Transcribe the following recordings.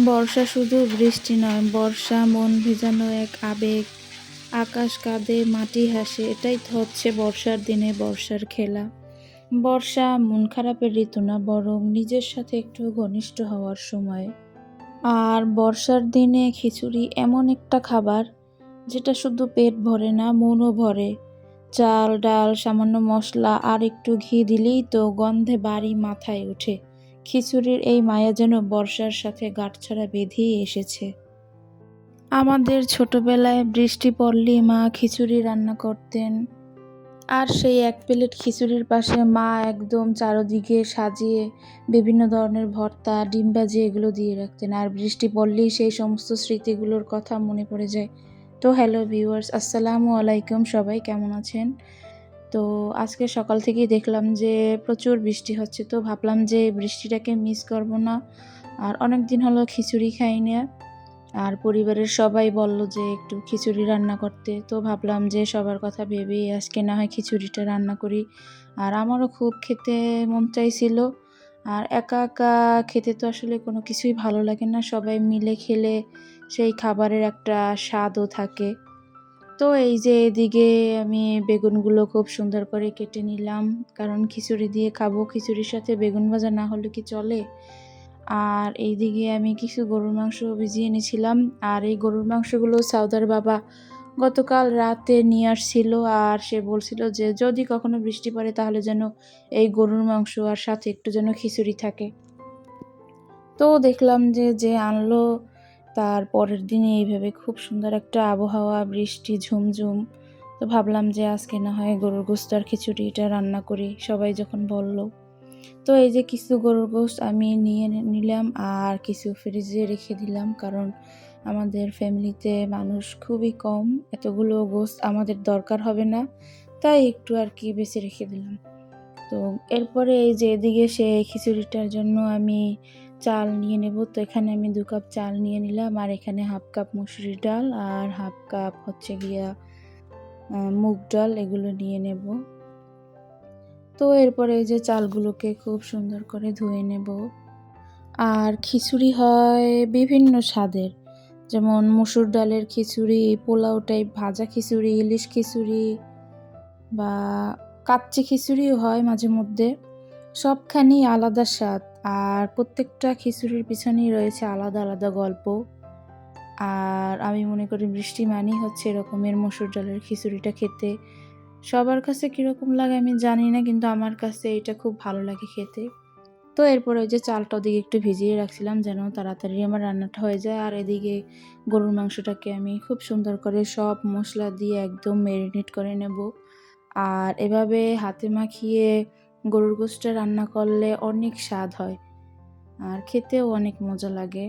বর্ষা শুধু বৃষ্টি নয়, বর্ষা মন ভেজানো এক আবেগ। আকাশ কাঁদে, মাটি হাসে, এটাই তো হচ্ছে বর্ষার দিনে বর্ষার খেলা। বর্ষা মন খারাপের ঋতু না, বরং নিজের সাথে একটু ঘনিষ্ঠ হওয়ার সময়। আর বর্ষার দিনে খিচুড়ি এমন একটা খাবার যেটা শুধু পেট ভরে না, মনও ভরে। চাল, ডাল, সামান্য মশলা আর একটু ঘি দিলেই তো গন্ধে বাড়ি মাথায় ওঠে। খিচুড়ির এই মায়া যেন বর্ষার সাথে গাঁটছড়া বেঁধেই এসেছে। আমাদের ছোটবেলায় বৃষ্টি পড়লেই মা খিচুড়ি রান্না করতেন। আর সেই এক প্লেট খিচুড়ির পাশে মা একদম চারদিকে সাজিয়ে বিভিন্ন ধরনের ভর্তা, ডিম ভাজি এগুলো দিয়ে রাখতেন। আর বৃষ্টি পড়লেই সেই সমস্ত স্মৃতিগুলোর কথা মনে পড়ে যায়। তো হ্যালো ভিউয়ার্স, আসসালামু আলাইকুম, সবাই কেমন আছেন? তো আজকে সকাল থেকেই দেখলাম যে প্রচুর বৃষ্টি হচ্ছে, তো ভাবলাম যে বৃষ্টিটাকে মিস করব না। আর অনেক দিন হলো খিচুড়ি খাই না। আর পরিবারের সবাই বলল যে একটু খিচুড়ি রান্না করতে, তো ভাবলাম যে সবার কথা ভেবেই আজকে না হয় খিচুড়িটা রান্না করি। আর আমারও খুব খেতে মন চাইছিল। আর একা একা খেতে তো আসলে কোনো কিছুই ভালো লাগে না, সবাই মিলে খেলে সেই খাবারের একটা স্বাদও থাকে। তো এই যে এদিকে আমি বেগুনগুলো খুব সুন্দর করে কেটে নিলাম, কারণ খিচুড়ি দিয়ে খাবো, খিচুড়ির সাথে বেগুন ভাজা না হলে কি চলে? আর এইদিকে আমি কিছু গরুর মাংস ভিজিয়ে এনেছিলাম। আর এই গরুর মাংসগুলো সাউদার বাবা গতকাল রাতে নিয়ে আসছিল। আর সে বলছিল যে যদি কখনো বৃষ্টি পড়ে তাহলে যেন এই গরুর মাংস আর সাথে একটু যেন খিচুড়ি থাকে। তো দেখলাম যে যে আনলো তার পরের দিনে এইভাবে খুব সুন্দর একটা আবহাওয়া, বৃষ্টি ঝুমঝুম। তো ভাবলাম যে আজকে না হয় গরুর গোশত আর খিচুড়িটা রান্না করি, সবাই যখন বলল। তো এই যে কিছু গরুর গোশত আমি নিয়ে নিলাম আর কিছু ফ্রিজে রেখে দিলাম, কারণ আমাদের ফ্যামিলিতে মানুষ খুবই কম, এতগুলো গোশত আমাদের দরকার হবে না, তাই একটু আর কি বেঁচে রেখে দিলাম। তো এরপরে এই যে এদিকে সে খিচুড়িটার জন্য আমি চাল নিয়ে নেব। তো এখানে আমি 2 কাপ চাল নিয়ে নিলাম, আর এখানে হাফ কাপ মসুরির ডাল আর হাফ কাপ হচ্ছে গিয়া মুগ ডাল, এগুলো নিয়ে নেব। তো এরপরে এই যে চালগুলোকে খুব সুন্দর করে ধুয়ে নেব। আর খিচুড়ি হয় বিভিন্ন স্বাদের, যেমন মসুর ডালের খিচুড়ি, পোলাও টাইপ ভাজা খিচুড়ি, ইলিশ খিচুড়ি বা কাচ্চি খিচুড়িও হয় মাঝে মধ্যে। সবখানেই আলাদা স্বাদ, আর প্রত্যেকটা খিচুড়ির পিছনেই রয়েছে আলাদা আলাদা গল্প। আর আমি মনে করি বৃষ্টি মানেই হচ্ছে এরকমের মসুর ডালের খিচুড়িটা খেতে। সবার কাছে কীরকম লাগে আমি জানি না, কিন্তু আমার কাছে এটা খুব ভালো লাগে খেতে। তো এরপরে ওই যে চালটা ওদিকে একটু ভিজিয়ে রাখছিলাম যেন তাড়াতাড়ি আমার রান্নাটা হয়ে যায়। আর এদিকে গরুর মাংসটাকে আমি খুব সুন্দর করে সব মশলা দিয়ে একদম ম্যারিনেট করে নেব। আর এভাবে হাতে মাখিয়ে গরুর গোশতটা রান্না করলে অনেক স্বাদ হয়, আর খেতেও অনেক মজা লাগে।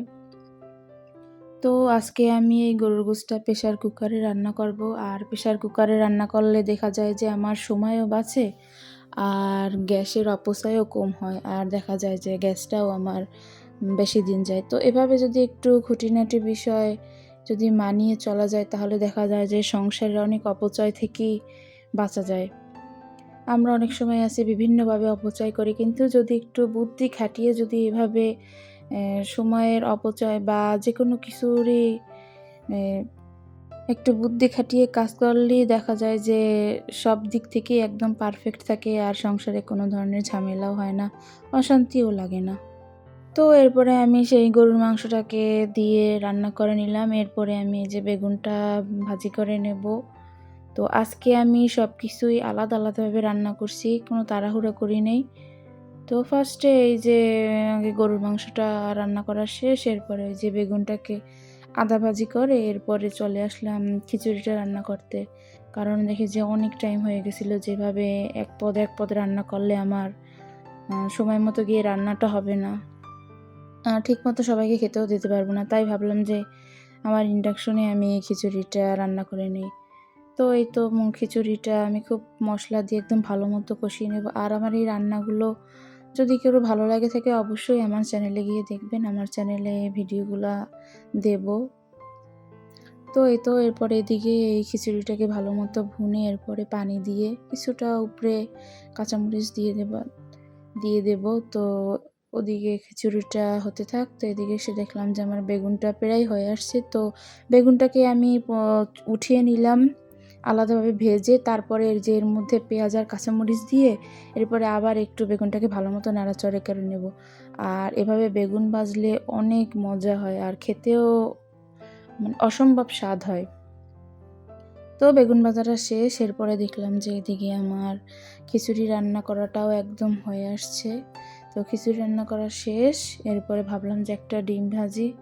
তো আজকে আমি এই গরুর গোশতটা প্রেসার কুকারে রান্না করব। আর প্রেসার কুকারে রান্না করলে দেখা যায় যে আমার সময়ও বাঁচে, আর গ্যাসের অপচয়ও কম হয়, আর দেখা যায় যে গ্যাসটাও আমার বেশি দিন যায়। তো এভাবে যদি একটু খুঁটিনাটি বিষয় যদি মানিয়ে চলা যায় তাহলে দেখা যায় যে সংসারের অনেক অপচয় থেকেই বাঁচা যায়। আমরা অনেক সময় আছে বিভিন্নভাবে অপচয় করি, কিন্তু যদি একটু বুদ্ধি খাটিয়ে যদি এভাবে সময়ের অপচয় বা যে কোনো কিছুরই এ একটু বুদ্ধি খাটিয়ে কাজ করলেই দেখা যায় যে সব দিক থেকেই একদম পারফেক্ট থাকে, আর সংসারে কোনো ধরনের ঝামেলাও হয় না, অশান্তিও লাগে না। তো এরপরে আমি সেই গরুর মাংসটাকে দিয়ে রান্না করে নিলাম। এরপরে আমি এই যে বেগুনটা ভাজি করে নেব। তো আজকে আমি সব কিছুই আলাদা আলাদাভাবে রান্না করছি, কোনো তাড়াহুড়ো করি নাই। তো ফার্স্টে এই যে আগে গরুর মাংসটা রান্না করা শেষ, এরপরে ওই যে বেগুনটাকে আদা ভাজি করে এরপরে চলে আসলাম খিচুড়িটা রান্না করতে। কারণ দেখি যে অনেক টাইম হয়ে গেছিলো, যেভাবে এক পদ রান্না করলে আমার সময় মতো গিয়ে রান্নাটা হবে না, ঠিকমতো সবাইকে খেতেও দিতে পারবো না। তাই ভাবলাম যে আমার ইন্ডাকশনে আমি খিচুড়িটা রান্না করে নিই। তো এই তো খিচুড়িটা আমি খুব মশলা দিয়ে একদম ভালো মতো কষিয়ে নেব। আর আমার এই রান্নাগুলো যদি কেউ ভালো লাগে থাকে অবশ্যই আমার চ্যানেলে গিয়ে দেখবেন, আমার চ্যানেলে ভিডিওগুলা দেব। তো এই তো এরপরে এদিকে এই খিচুড়িটাকে ভালো মতো ভুনে এরপরে পানি দিয়ে কিছুটা উপরে কাঁচামরিচ দিয়ে দেব। তো ওদিকে খিচুড়িটা হতে থাক, তো এদিকে এসে দেখলাম যে আমার বেগুনটা প্রায় হয়ে আসছে। তো বেগুনটাকে আমি উঠিয়ে নিলাম আলাদাভাবে ভেজে, তারপরে এর মধ্যে পেঁয়াজ আর কাঁচামরিচ দিয়ে এরপরে আবার একটু বেগুনটাকে ভালো মতো নাড়াচাড়া করে নেব। আর এভাবে বেগুন ভাজলে অনেক মজা হয় আর খেতেও মানে অসম্ভব স্বাদ হয়। তো বেগুন ভাজাটা শেষ, এরপরে দেখলাম যে এদিকে আমার খিচুড়ি রান্না করাটাও একদম হয়ে আসছে। তো খিচুড়ি রান্না করা শেষ, এরপরে ভাবলাম যে একটা ডিম ভাজি,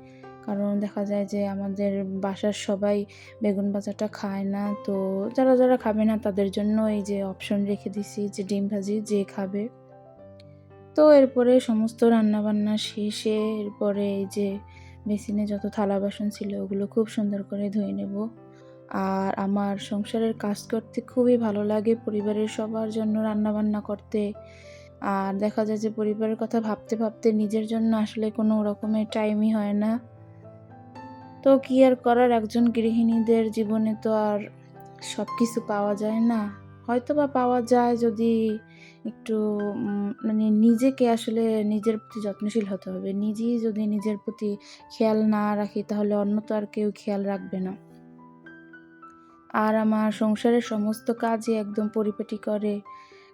কারণ দেখা যায় যে আমাদের বাসার সবাই বেগুন ভাজাটা খায় না। তো যারা যারা খাবে না তাদের জন্য এই যে অপশন রেখে দিছি যে ডিম ভাজি যে খাবে। তো এরপরে সমস্ত রান্নাবান্না শেষে এরপরে এই যে বেসিনে যত থালা বাসন ছিল ওগুলো খুব সুন্দর করে ধুয়ে নেব। আর আমার সংসারের কাজ করতে খুবই ভালো লাগে, পরিবারের সবার জন্য রান্নাবান্না করতে। আর দেখা যায় যে পরিবারের কথা ভাবতে ভাবতে নিজের জন্য আসলে কোনো রকমের টাইমই হয় না। তো কি আর করার, একজন গৃহিণীদের জীবনে তো আর সব কিছু পাওয়া যায় না। হয়তোবা পাওয়া যায় যদি একটু মানে নিজেকে আসলে নিজের প্রতি যত্নশীল হতে হবে। নিজেই যদি নিজের প্রতি খেয়াল না রাখি তাহলে অন্য তো আর কেউ খেয়াল রাখবে না। আর আমার সংসারের সমস্ত কাজই একদম পরিপাটি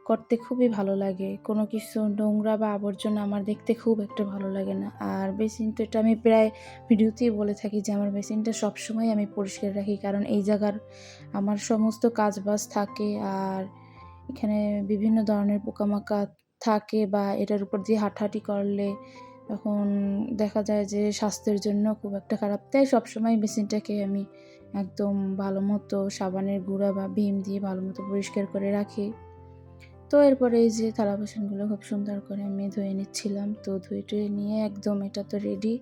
করতে খুবই ভালো লাগে। কোনো কিছু নোংরা বা আবর্জনা আমার দেখতে খুব একটা ভালো লাগে না। আর বেসিন তো এটা আমি প্রায় ভিডিওতেই বলে থাকি যে আমার বেসিনটা সবসময় আমি পরিষ্কার রাখি। কারণ এই জায়গার আমার সমস্ত কাজবাজ থাকে আর এখানে বিভিন্ন ধরনের পোকামাকড় থাকে বা এটার উপর দিয়ে হাঁটাহাঁটি করলে তখন দেখা যায় যে স্বাস্থ্যের জন্য খুব একটা খারাপ। তাই সবসময় বেসিনটাকে আমি একদম ভালো মতো সাবানের গুঁড়া বা ভীম দিয়ে ভালো মতো পরিষ্কার করে রাখি। তো এরপরে এই যে থালা বাসনগুলো খুব সুন্দর করে আমি ধুয়ে নিচ্ছিলাম। তো ধুয়ে টুয়ে নিয়ে একদম এটা তো রেডি।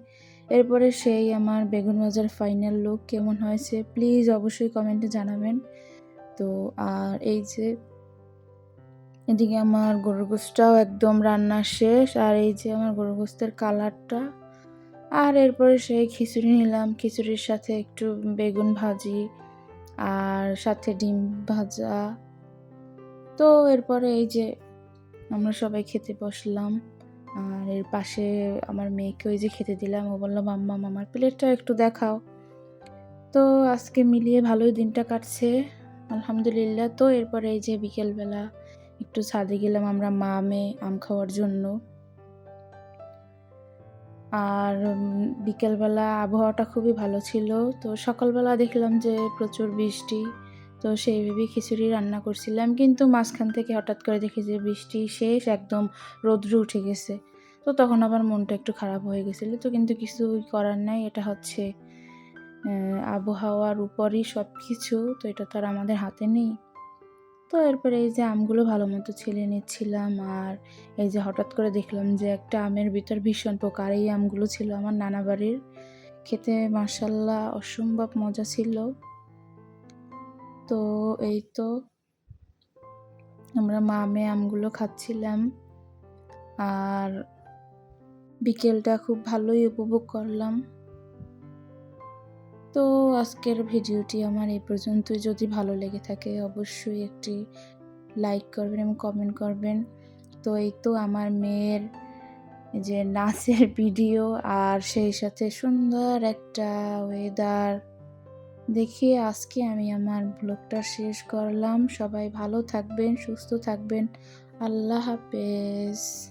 এরপরে সেই আমার বেগুন ভাজার ফাইনাল লুক কেমন হয়েছে প্লিজ অবশ্যই কমেন্টে জানাবেন। তো আর এই যে এদিকে আমার গরুর গোশটাও একদম রান্না শেষ। আর এই যে আমার গরুর গোশতের কালারটা। আর এরপরে সেই খিচুড়ি নিলাম। খিচুড়ির সাথে একটু বেগুন ভাজি আর সাথে ডিম ভাজা। তো এরপরে এই যে আমরা সবাই খেতে বসলাম। আর এর পাশে আমার মেয়েকে ওই যে খেতে দিলাম। ও বলল, "মাম্মা আমার প্লেটটা একটু দেখাও।" তো আজকে মিলিয়ে ভালোই দিনটা কাটছে আলহামদুলিল্লাহ। তো এরপরে এই যে বিকেলবেলা একটু ছাদে গেলাম আমরা মা মেয়ে আম খাওয়ার জন্য। আর বিকেলবেলা আবহাওয়াটা খুবই ভালো ছিল। তো সকালবেলা দেখলাম যে প্রচুর বৃষ্টি। তো সেই ভেবেই খিচুড়ি রান্না করছিলাম। কিন্তু মাঝখান থেকে হঠাৎ করে দেখি যে বৃষ্টি শেষ, একদম রৌদ্র উঠে গেছে। তো তখন আবার মনটা একটু খারাপ হয়ে গেছিল। তো কিন্তু কিছুই করার নাই। এটা হচ্ছে আবহাওয়ার উপরই সবকিছু। তো এটা তো আর আমাদের হাতে নেই। তো এরপরে এই যে আমগুলো ভালো মতো ছিলে নিচ্ছিলাম। আর এই যে হঠাৎ করে দেখলাম যে একটা আমের ভিতর ভীষণ পোকা। আর এই আমগুলো ছিল আমার নানা বাড়ির। খেতে মাশাআল্লাহ অসম্ভব মজা ছিল। তো এই তো আমরা মা মেয়ে আমগুলো খাচ্ছিলাম। আর বিকেলটা খুব ভালোই উপভোগ করলাম। তো আজকের ভিডিওটি আমার এই পর্যন্তই। যদি ভালো লেগে থাকে অবশ্যই একটি লাইক করবেন এবং কমেন্ট করবেন। তো এই তো আমার মেয়ের যে নাচের ভিডিও আর সেই সাথে সুন্দর একটা ওয়েদার দেখিয়ে আজকে আমি আমার ব্লগটা শেষ করলাম। সবাই ভালো থাকবেন, সুস্থ থাকবেন। আল্লাহ হাফেজ।